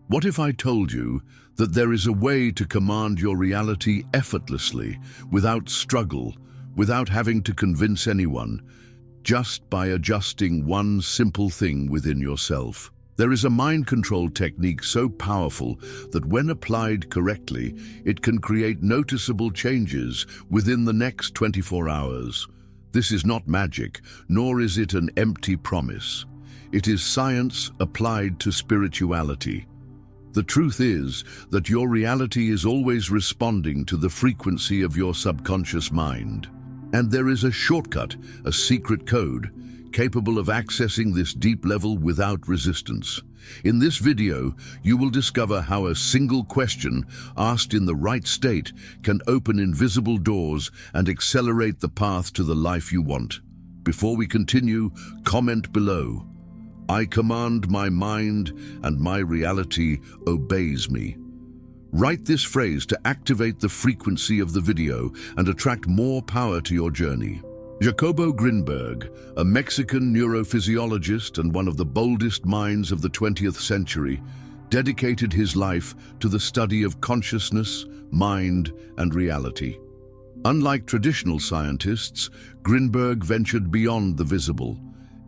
What if I told you that there is a way to command your reality effortlessly, without struggle, without having to convince anyone, just by adjusting one simple thing within yourself? There is a mind control technique so powerful that when applied correctly, it can create noticeable changes within the next 24 hours. This is not magic, nor is it an empty promise. It is science applied to spirituality. The truth is that your reality is always responding to the frequency of your subconscious mind. And there is a shortcut, a secret code, capable of accessing this deep level without resistance. In this video, you will discover how a single question asked in the right state can open invisible doors and accelerate the path to the life you want. Before we continue, comment below. I command my mind and my reality obeys me. Write this phrase to activate the frequency of the video and attract more power to your journey. Jacobo Grinberg, a Mexican neurophysiologist and one of the boldest minds of the 20th century, dedicated his life to the study of consciousness, mind, and reality. Unlike traditional scientists, Grinberg ventured beyond the visible,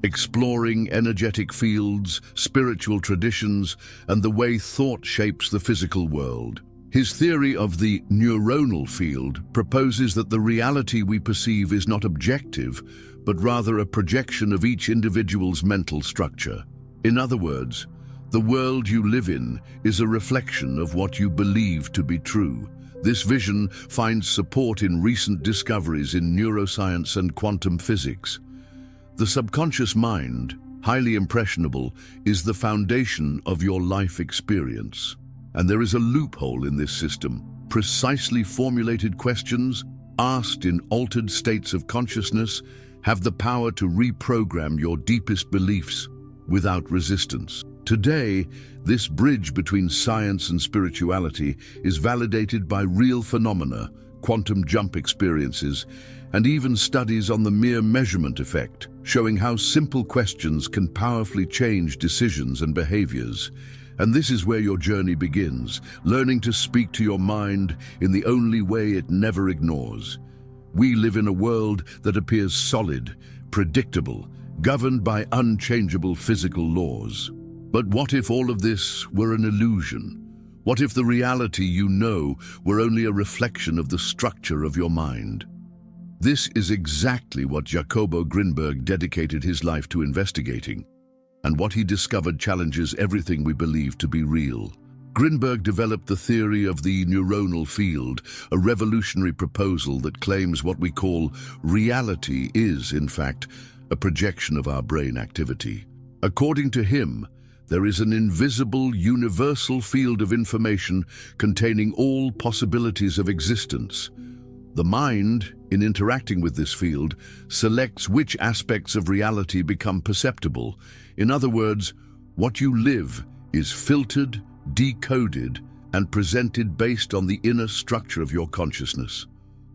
exploring energetic fields, spiritual traditions, and the way thought shapes the physical world. His theory of the neuronal field proposes that the reality we perceive is not objective, but rather a projection of each individual's mental structure. In other words, the world you live in is a reflection of what you believe to be true. This vision finds support in recent discoveries in neuroscience and quantum physics. The subconscious mind, highly impressionable, is the foundation of your life experience. And there is a loophole in this system. Precisely formulated questions, asked in altered states of consciousness, have the power to reprogram your deepest beliefs without resistance. Today, this bridge between science and spirituality is validated by real phenomena, quantum jump experiences, and even studies on the mere measurement effect, showing how simple questions can powerfully change decisions and behaviors. And this is where your journey begins, learning to speak to your mind in the only way it never ignores. We live in a world that appears solid, predictable, governed by unchangeable physical laws. But what if all of this were an illusion? What if the reality you know were only a reflection of the structure of your mind? This is exactly what Jacobo Grinberg dedicated his life to investigating. And what he discovered challenges everything we believe to be real. Grinberg developed the theory of the neuronal field, a revolutionary proposal that claims what we call reality is, in fact, a projection of our brain activity. According to him, there is an invisible, universal field of information containing all possibilities of existence. The mind, in interacting with this field, selects which aspects of reality become perceptible. In other words, what you live is filtered, decoded, and presented based on the inner structure of your consciousness.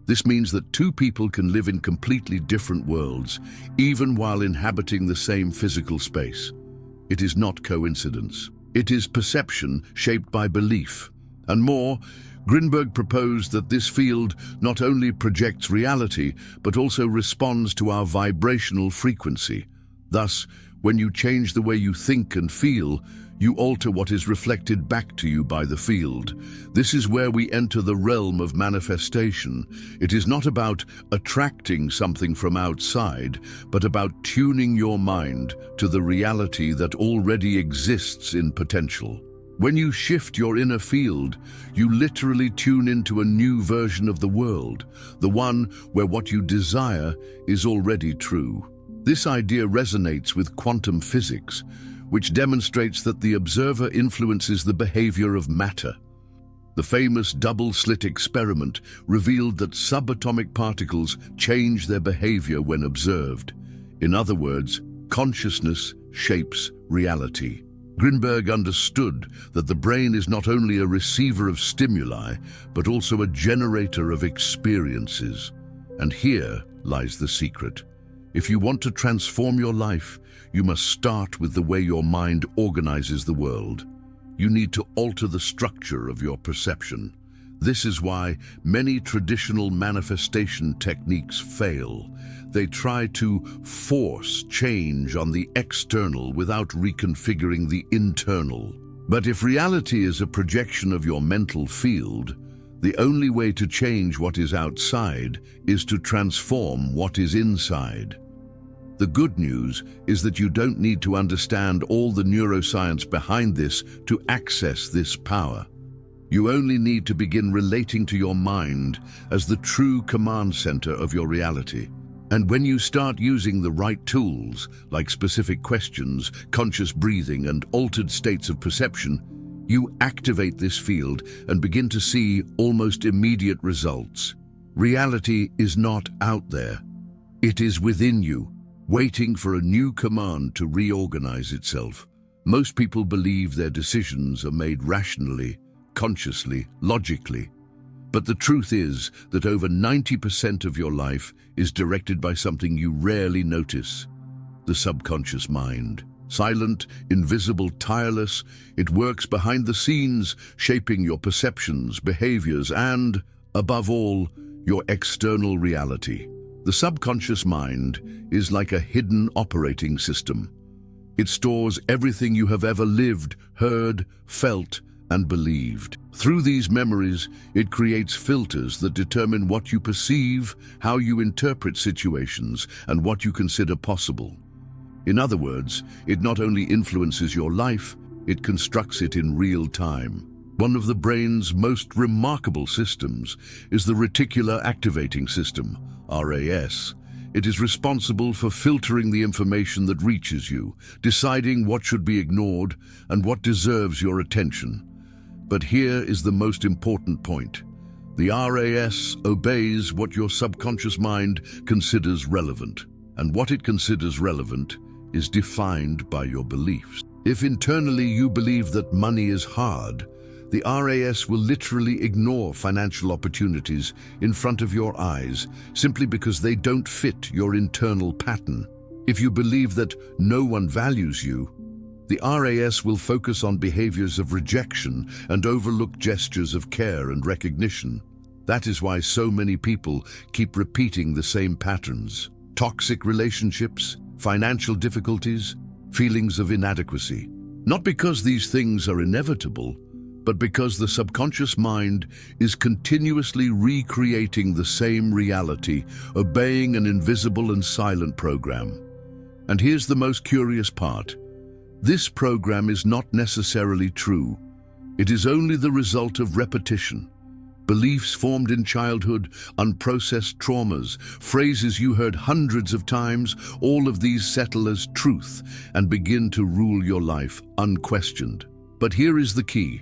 This means that two people can live in completely different worlds, even while inhabiting the same physical space. It is not coincidence. It is perception shaped by belief. And more, Grinberg proposed that this field not only projects reality, but also responds to our vibrational frequency. Thus, when you change the way you think and feel, you alter what is reflected back to you by the field. This is where we enter the realm of manifestation. It is not about attracting something from outside, but about tuning your mind to the reality that already exists in potential. When you shift your inner field, you literally tune into a new version of the world, the one where what you desire is already true. This idea resonates with quantum physics, which demonstrates that the observer influences the behavior of matter. The famous double-slit experiment revealed that subatomic particles change their behavior when observed. In other words, consciousness shapes reality. Grinberg understood that the brain is not only a receiver of stimuli, but also a generator of experiences. And here lies the secret. If you want to transform your life, you must start with the way your mind organizes the world. You need to alter the structure of your perception. This is why many traditional manifestation techniques fail. They try to force change on the external without reconfiguring the internal. But if reality is a projection of your mental field, the only way to change what is outside is to transform what is inside. The good news is that you don't need to understand all the neuroscience behind this to access this power. You only need to begin relating to your mind as the true command center of your reality. And when you start using the right tools, like specific questions, conscious breathing, and altered states of perception, you activate this field and begin to see almost immediate results. Reality is not out there. It is within you, waiting for a new command to reorganize itself. Most people believe their decisions are made rationally, consciously, logically. But the truth is that over 90% of your life is directed by something you rarely notice: the subconscious mind. Silent, invisible, tireless, it works behind the scenes, shaping your perceptions, behaviors, and, above all, your external reality. The subconscious mind is like a hidden operating system. It stores everything you have ever lived, heard, felt, and believed. Through these memories, it creates filters that determine what you perceive, how you interpret situations, and what you consider possible. In other words, it not only influences your life, it constructs it in real time. One of the brain's most remarkable systems is the reticular activating system, RAS. It is responsible for filtering the information that reaches you, deciding what should be ignored and what deserves your attention. But here is the most important point. The RAS obeys what your subconscious mind considers relevant, and what it considers relevant is defined by your beliefs. If internally you believe that money is hard, the RAS will literally ignore financial opportunities in front of your eyes simply because they don't fit your internal pattern. If you believe that no one values you, the RAS will focus on behaviors of rejection and overlook gestures of care and recognition. That is why so many people keep repeating the same patterns: toxic relationships, financial difficulties, feelings of inadequacy. Not because these things are inevitable, but because the subconscious mind is continuously recreating the same reality, obeying an invisible and silent program. And here's the most curious part. This program is not necessarily true. It is only the result of repetition. Beliefs formed in childhood, unprocessed traumas, phrases you heard hundreds of times, all of these settle as truth and begin to rule your life unquestioned. But here is the key.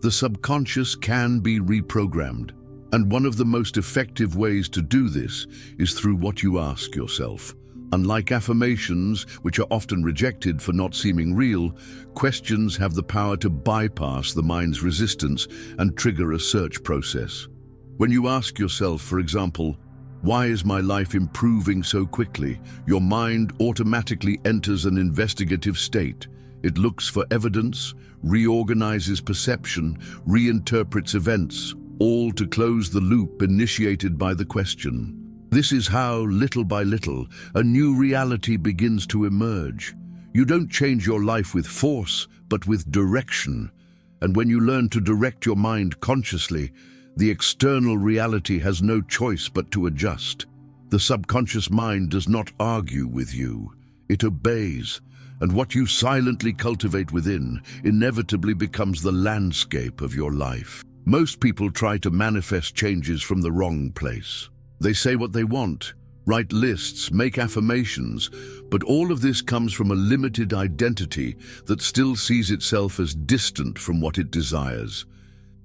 The subconscious can be reprogrammed, and one of the most effective ways to do this is through what you ask yourself. Unlike affirmations, which are often rejected for not seeming real, questions have the power to bypass the mind's resistance and trigger a search process. When you ask yourself, for example, "Why is my life improving so quickly?" your mind automatically enters an investigative state. It looks for evidence, reorganizes perception, reinterprets events, all to close the loop initiated by the question. This is how, little by little, a new reality begins to emerge. You don't change your life with force, but with direction. And when you learn to direct your mind consciously, the external reality has no choice but to adjust. The subconscious mind does not argue with you. It obeys. And what you silently cultivate within inevitably becomes the landscape of your life. Most people try to manifest changes from the wrong place. They say what they want, write lists, make affirmations, but all of this comes from a limited identity that still sees itself as distant from what it desires.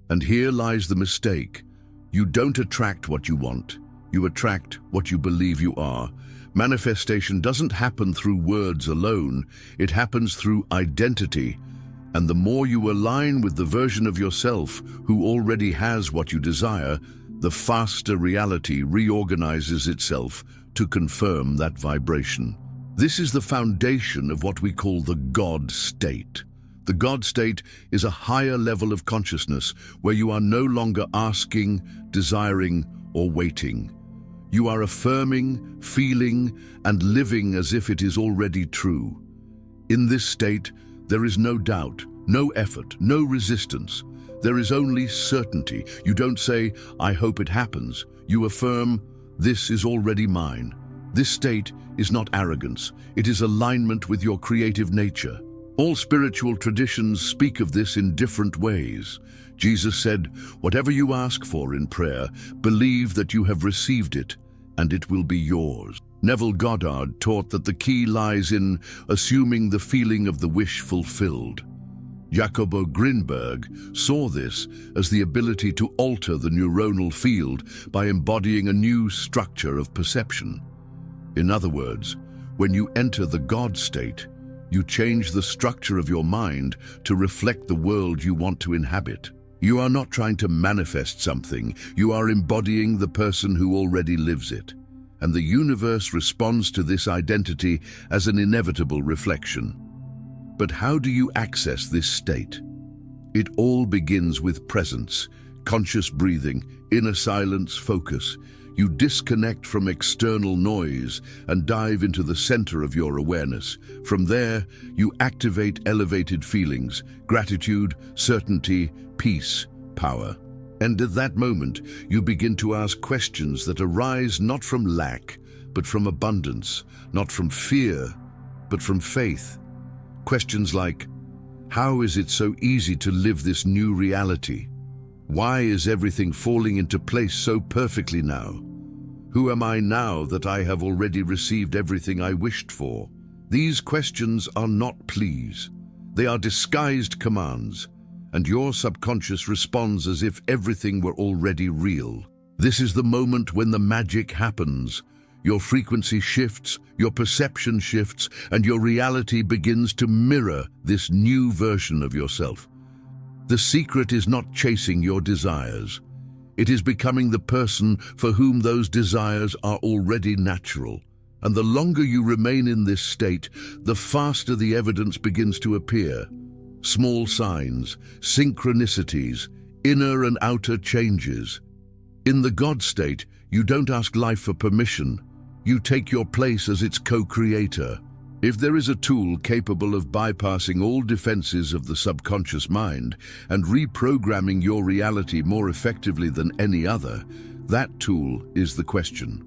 And here lies the mistake. You don't attract what you want. You attract what you believe you are. Manifestation doesn't happen through words alone. It happens through identity. And the more you align with the version of yourself who already has what you desire, the faster reality reorganizes itself to confirm that vibration. This is the foundation of what we call the God state. The God state is a higher level of consciousness where you are no longer asking, desiring, or waiting. You are affirming, feeling, and living as if it is already true. In this state, there is no doubt, no effort, no resistance. There is only certainty. You don't say, "I hope it happens." You affirm, "This is already mine." This state is not arrogance. It is alignment with your creative nature. All spiritual traditions speak of this in different ways. Jesus said, "Whatever you ask for in prayer, believe that you have received it, and it will be yours." Neville Goddard taught that the key lies in assuming the feeling of the wish fulfilled. Jacobo Grinberg saw this as the ability to alter the neuronal field by embodying a new structure of perception. In other words, when you enter the God state, you change the structure of your mind to reflect the world you want to inhabit. You are not trying to manifest something, you are embodying the person who already lives it. And the universe responds to this identity as an inevitable reflection. But how do you access this state? It all begins with presence, conscious breathing, inner silence, focus. You disconnect from external noise and dive into the center of your awareness. From there, you activate elevated feelings, gratitude, certainty, peace, power. And at that moment, you begin to ask questions that arise not from lack, but from abundance, not from fear, but from faith. Questions like, how is it so easy to live this new reality? Why is everything falling into place so perfectly now? Who am I now that I have already received everything I wished for? These questions are not pleas. They are disguised commands, and your subconscious responds as if everything were already real. This is the moment when the magic happens. Your frequency shifts, your perception shifts, and your reality begins to mirror this new version of yourself. The secret is not chasing your desires. It is becoming the person for whom those desires are already natural. And the longer you remain in this state, the faster the evidence begins to appear. Small signs, synchronicities, inner and outer changes. In the God state, you don't ask life for permission. You take your place as its co-creator. If there is a tool capable of bypassing all defenses of the subconscious mind and reprogramming your reality more effectively than any other, that tool is the question.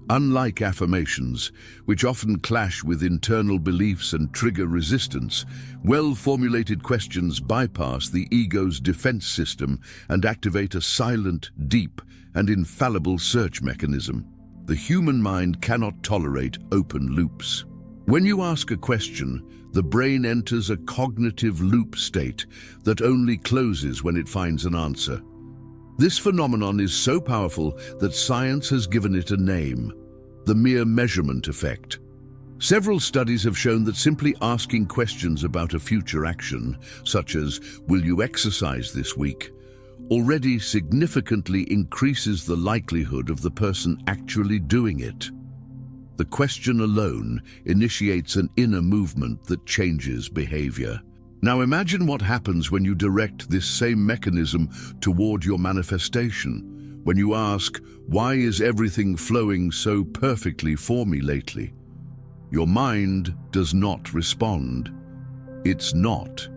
Unlike affirmations, which often clash with internal beliefs and trigger resistance, well-formulated questions bypass the ego's defense system and activate a silent, deep, and infallible search mechanism. The human mind cannot tolerate open loops. When you ask a question, the brain enters a cognitive loop state that only closes when it finds an answer. This phenomenon is so powerful that science has given it a name: the mere measurement effect. Several studies have shown that simply asking questions about a future action, such as, "Will you exercise this week?" already significantly increases the likelihood of the person actually doing it. The question alone initiates an inner movement that changes behavior. Now imagine what happens when you direct this same mechanism toward your manifestation. When you ask, "Why is everything flowing so perfectly for me lately?" Your mind does not respond. It's not.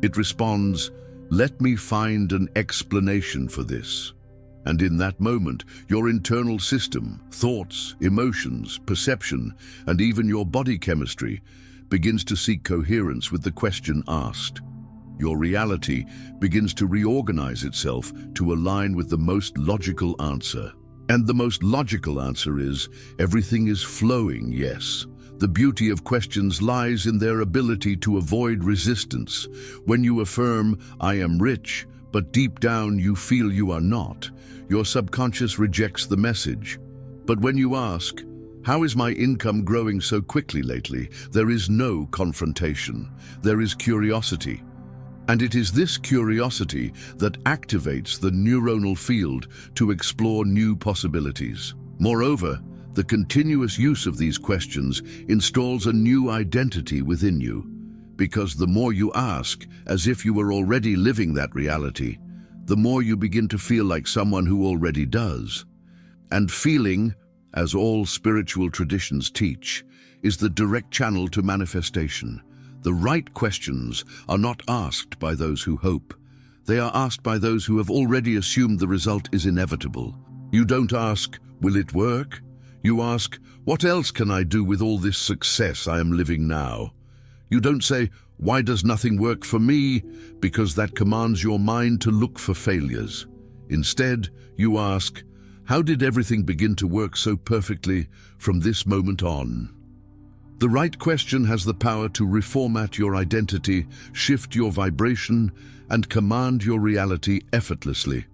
It responds, "Let me find an explanation for this." And in that moment, your internal system, thoughts, emotions, perception, and even your body chemistry begins to seek coherence with the question asked. Your reality begins to reorganize itself to align with the most logical answer. And the most logical answer is, everything is flowing, yes. The beauty of questions lies in their ability to avoid resistance. When you affirm, "I am rich," but deep down you feel you are not, your subconscious rejects the message. But when you ask, "How is my income growing so quickly lately?" there is no confrontation. There is curiosity. And it is this curiosity that activates the neuronal field to explore new possibilities. Moreover, the continuous use of these questions installs a new identity within you. because the more you ask, as if you were already living that reality, the more you begin to feel like someone who already does. And feeling, as all spiritual traditions teach, is the direct channel to manifestation. The right questions are not asked by those who hope. They are asked by those who have already assumed the result is inevitable. You don't ask, will it work? You ask, what else can I do with all this success I am living now? You don't say, why does nothing work for me? Because that commands your mind to look for failures. Instead, you ask, how did everything begin to work so perfectly from this moment on? The right question has the power to reformat your identity, shift your vibration, and command your reality effortlessly.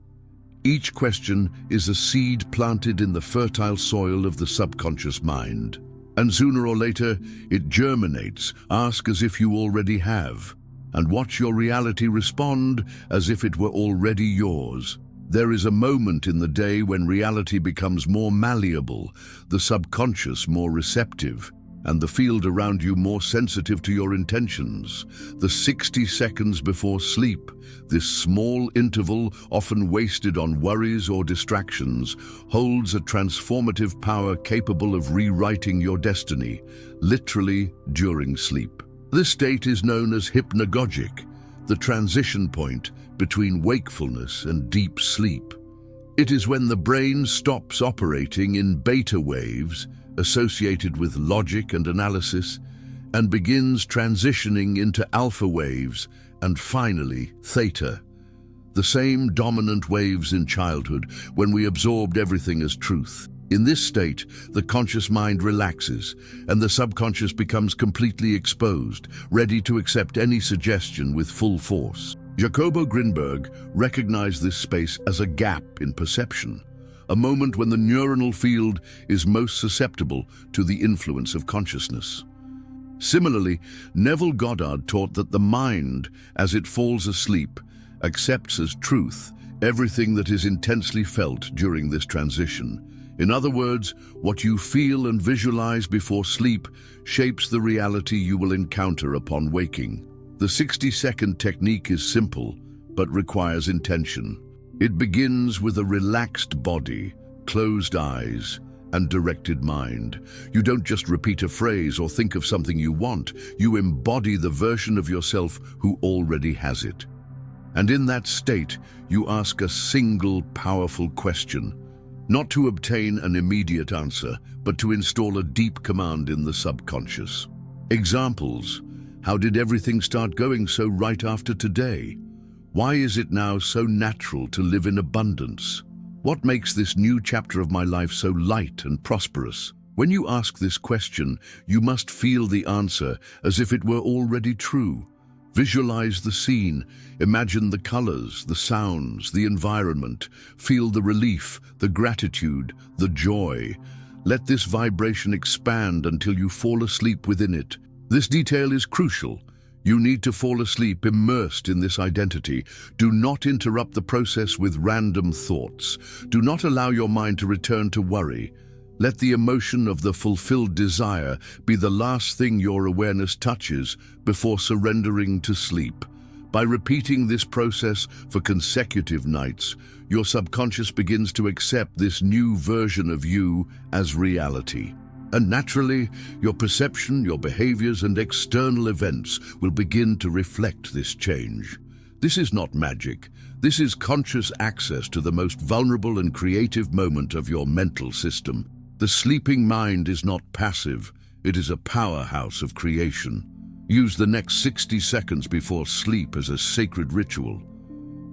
Each question is a seed planted in the fertile soil of the subconscious mind. And sooner or later, it germinates. Ask as if you already have, and watch your reality respond as if it were already yours. There is a moment in the day when reality becomes more malleable, the subconscious more receptive, and the field around you more sensitive to your intentions. The 60 seconds before sleep, this small interval, often wasted on worries or distractions, holds a transformative power capable of rewriting your destiny, literally during sleep. This state is known as hypnagogic, the transition point between wakefulness and deep sleep. It is when the brain stops operating in beta waves, associated with logic and analysis, and begins transitioning into alpha waves and finally theta, the same dominant waves in childhood when we absorbed everything as truth. In this state, the conscious mind relaxes and the subconscious becomes completely exposed, ready to accept any suggestion with full force. Jacobo Grinberg recognized this space as a gap in perception, a moment when the neuronal field is most susceptible to the influence of consciousness. Similarly, Neville Goddard taught that the mind, as it falls asleep, accepts as truth everything that is intensely felt during this transition. In other words, what you feel and visualize before sleep shapes the reality you will encounter upon waking. The 60-second technique is simple, but requires intention. It begins with a relaxed body, closed eyes, and directed mind. You don't just repeat a phrase or think of something you want, you embody the version of yourself who already has it. And in that state, you ask a single powerful question, not to obtain an immediate answer, but to install a deep command in the subconscious. Examples: how did everything start going so right after today? Why is it now so natural to live in abundance? What makes this new chapter of my life so light and prosperous? When you ask this question, you must feel the answer as if it were already true. Visualize the scene, imagine the colors, the sounds, the environment, feel the relief, the gratitude, the joy. Let this vibration expand until you fall asleep within it. This detail is crucial. You need to fall asleep immersed in this identity. Do not interrupt the process with random thoughts. Do not allow your mind to return to worry. Let the emotion of the fulfilled desire be the last thing your awareness touches before surrendering to sleep. By repeating this process for consecutive nights, your subconscious begins to accept this new version of you as reality. And naturally, your perception, your behaviors, and external events will begin to reflect this change. This is not magic. This is conscious access to the most vulnerable and creative moment of your mental system. The sleeping mind is not passive. It is a powerhouse of creation. Use the next 60 seconds before sleep as a sacred ritual.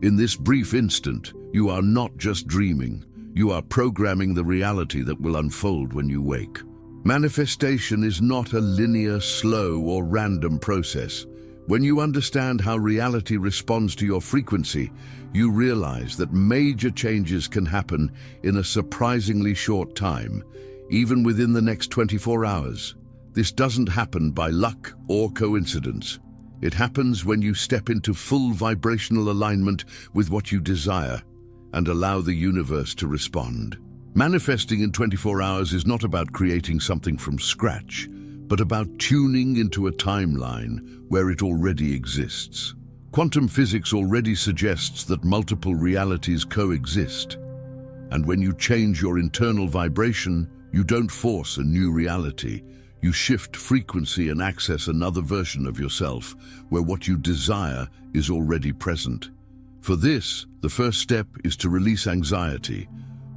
In this brief instant, you are not just dreaming. You are programming the reality that will unfold when you wake. Manifestation is not a linear, slow, or random process. When you understand how reality responds to your frequency, you realize that major changes can happen in a surprisingly short time, even within the next 24 hours. This doesn't happen by luck or coincidence. It happens when you step into full vibrational alignment with what you desire and allow the universe to respond. Manifesting in 24 hours is not about creating something from scratch, but about tuning into a timeline where it already exists. Quantum physics already suggests that multiple realities coexist, and when you change your internal vibration, you don't force a new reality. You shift frequency and access another version of yourself, where what you desire is already present. For this, the first step is to release anxiety.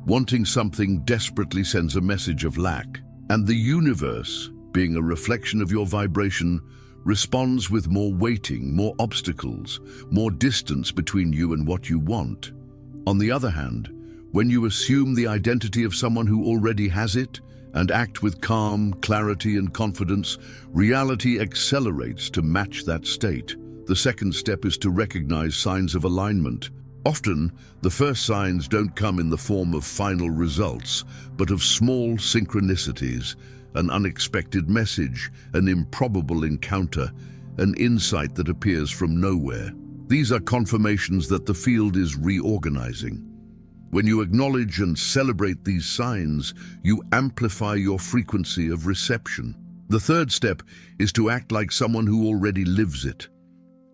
Wanting something desperately sends a message of lack, and the universe, being a reflection of your vibration, responds with more waiting, more obstacles, more distance between you and what you want. On the other hand, when you assume the identity of someone who already has it and act with calm, clarity, and confidence, reality accelerates to match that state. The second step is to recognize signs of alignment. Often, the first signs don't come in the form of final results, but of small synchronicities, an unexpected message, an improbable encounter, an insight that appears from nowhere. These are confirmations that the field is reorganizing. When you acknowledge and celebrate these signs, you amplify your frequency of reception. The third step is to act like someone who already lives it.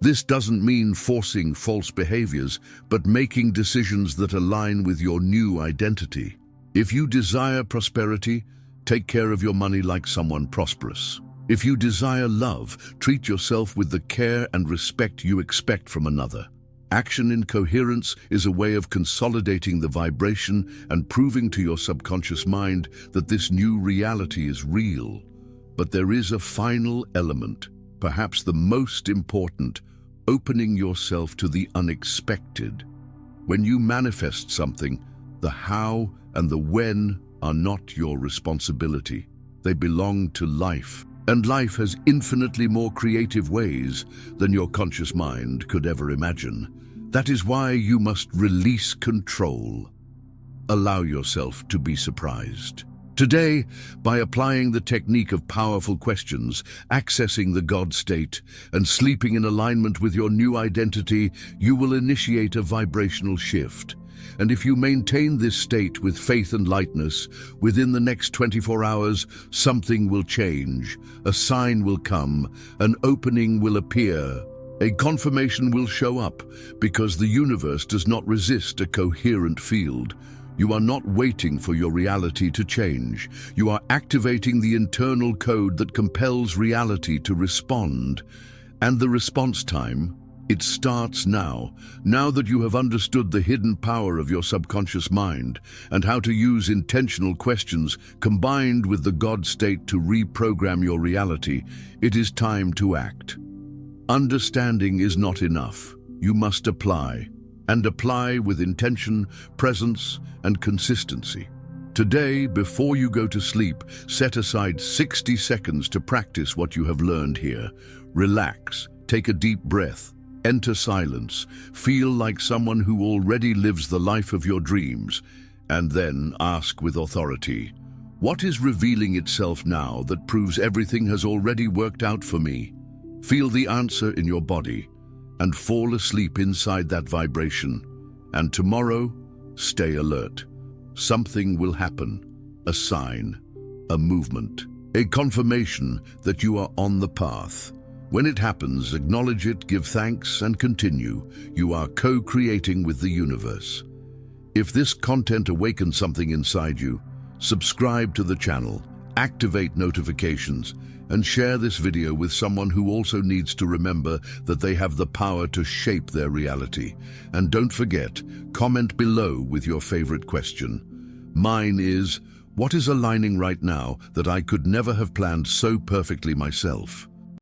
This doesn't mean forcing false behaviors, but making decisions that align with your new identity. If you desire prosperity, take care of your money like someone prosperous. If you desire love, treat yourself with the care and respect you expect from another. Action in coherence is a way of consolidating the vibration and proving to your subconscious mind that this new reality is real. But there is a final element, perhaps the most important: opening yourself to the unexpected. When you manifest something, the how and the when are not your responsibility. They belong to life. And life has infinitely more creative ways than your conscious mind could ever imagine. That is why you must release control. Allow yourself to be surprised. Today, by applying the technique of powerful questions, accessing the God state, and sleeping in alignment with your new identity, you will initiate a vibrational shift. And if you maintain this state with faith and lightness, within the next 24 hours, something will change, a sign will come, an opening will appear, a confirmation will show up, because the universe does not resist a coherent field. You are not waiting for your reality to change. You are activating the internal code that compels reality to respond. And the response time, it starts now. Now that you have understood the hidden power of your subconscious mind and how to use intentional questions combined with the God state to reprogram your reality, it is time to act. Understanding is not enough. You must apply, and apply with intention, presence, and consistency. Today, before you go to sleep, set aside 60 seconds to practice what you have learned here. Relax, take a deep breath, enter silence, feel like someone who already lives the life of your dreams, and then ask with authority, what is revealing itself now that proves everything has already worked out for me? Feel the answer in your body and fall asleep inside that vibration. And tomorrow, stay alert. Something will happen, a sign, a movement, a confirmation that you are on the path. When it happens, acknowledge it, give thanks, and continue. You are co-creating with the universe. If this content awakens something inside you, subscribe to the channel, activate notifications, and share this video with someone who also needs to remember that they have the power to shape their reality. And don't forget, comment below with your favorite question. Mine is, what is aligning right now that I could never have planned so perfectly myself?